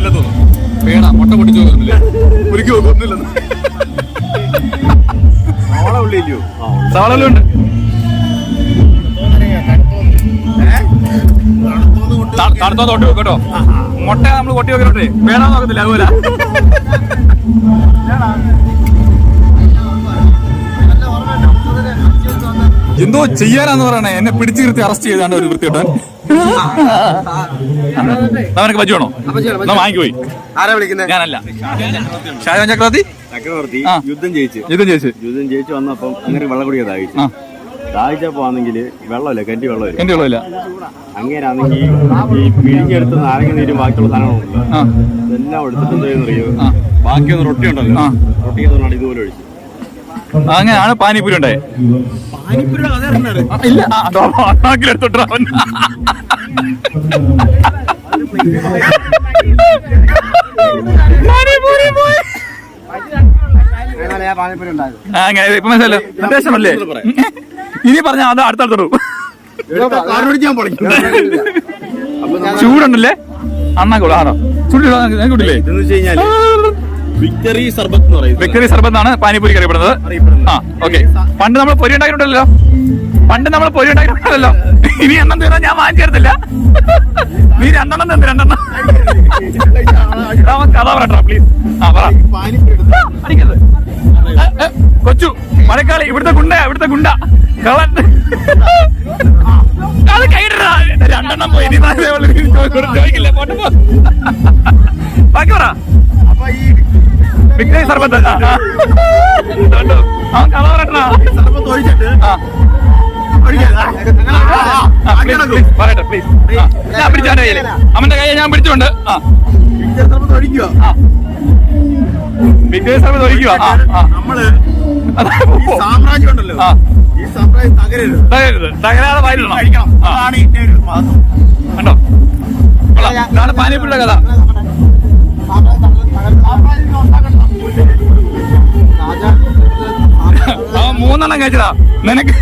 ഒന്നുമില്ല തോന്നുന്നു. പേടാ മുട്ട പൊട്ടിച്ചു നോക്കുന്നില്ല, ഒരുക്കി നോക്കൊന്നുമില്ല. സവാള ഉണ്ട്. തണുത്തോ തൊട്ടി വെക്കട്ടോ. മുട്ട നമ്മൾ കൊട്ടി വെക്കട്ടെ, പേടാ നോക്കത്തില്ല അതുപോലെ. എന്തോ ചെയ്യാനാന്ന് പറയണേ, എന്നെ പിടിച്ചു നിർത്തി അറസ്റ്റ് ചെയ്താണ്ട് ഒരു വൃത്തിയിട്ടാൻ. അവനക്ക് പറ്റുവാണോ? എന്നാ വാങ്ങിപ്പോയി. ആരാ വിളിക്കുന്നത്? ഞാനല്ല, ഷാജഹാൻ ചക്രവർത്തി. യുദ്ധം ജയിച്ചു വന്നപ്പം അങ്ങനെ വെള്ളം കുടിക്കാൻ ദാഹിച്ചപ്പോ ആണെങ്കിൽ വെള്ളമില്ല, കണ്ടി വെള്ളമില്ല. അങ്ങനെയാണെങ്കിൽ ഈ പിഴിഞ്ഞെടുത്ത് നാരങ്ങ നീരും ബാക്കിയുള്ള സാധനങ്ങളുണ്ടല്ലോ, ഇതെല്ലാം എടുത്തിട്ട് എന്താണെന്നറിയോ, ബാക്കിയൊന്ന് റൊട്ടി ഉണ്ടല്ലോ, റൊട്ടി ഇതുപോലെ ഒഴിച്ചു. അങ്ങനെയാണ് പാനിപ്പൂരി ഉണ്ടായത്. ഇല്ല, എടുത്തോട്ടോ. അങ്ങനെ ഇപ്പൊ മനസ്സിലല്ലോ ഉദ്ദേശമല്ലേ? ഇനി പറഞ്ഞ അത് അടുത്തടുത്തോളൂ. ചൂടുണ്ടല്ലേ? അന്നാക്കോളൂ. ആണോ ചൂടില്ലേ? വിക്ടറി സർബത്ത് എന്ന് പറയും. വിക്ടറി സർബത്ത് ആണ് പാനിപ്പൂരി അറിയപ്പെടുന്നത്. ആ ഓക്കെ. പണ്ട് നമ്മൾ പൊരി ഉണ്ടാക്കിയിട്ടുണ്ടല്ലോ. ഇനി എണ്ണം തീർന്നാ ഞാൻ വാങ്ങിച്ചേർത്തില്ല. നീ രണ്ടെണ്ണം തന്നെ, രണ്ടെണ്ണം. കഥ പറയട്ടോ പ്ലീസ്. ആ പറ. അടിക്കരുത് കൊച്ചു മഴക്കാളി. ഇവിടുത്തെ ഗുണ്ട കളൻ. അത് കൈയിട. രണ്ടെണ്ണം പോയി. ചോദിക്കില്ലേ? പോട്ടെ പോ. ബാക്കി പറ. വിക്ടറി സർബത്ത്. അവൻ കഥ പറയട്ടാ. പറയട്ടെ പ്ലീസ്. ഞാൻ പിടിച്ചാന്റെ കയ്യില്, അവന്റെ കയ്യെ ഞാൻ പിടിച്ചോണ്ട്. വിക്ടറി സർബത്ത് ഒഴിക്കുക. സാമ്രാജ്യം ഉണ്ടല്ലോ, ഈ സാമ്രാജ്യം തകരാതെ വായിലിടണം. കണ്ടോ? ഇതാണ് പാനിപ്പൂരിയുടെ കഥ. അവൻ 3 കഴിച്ചതാ. നിനക്ക്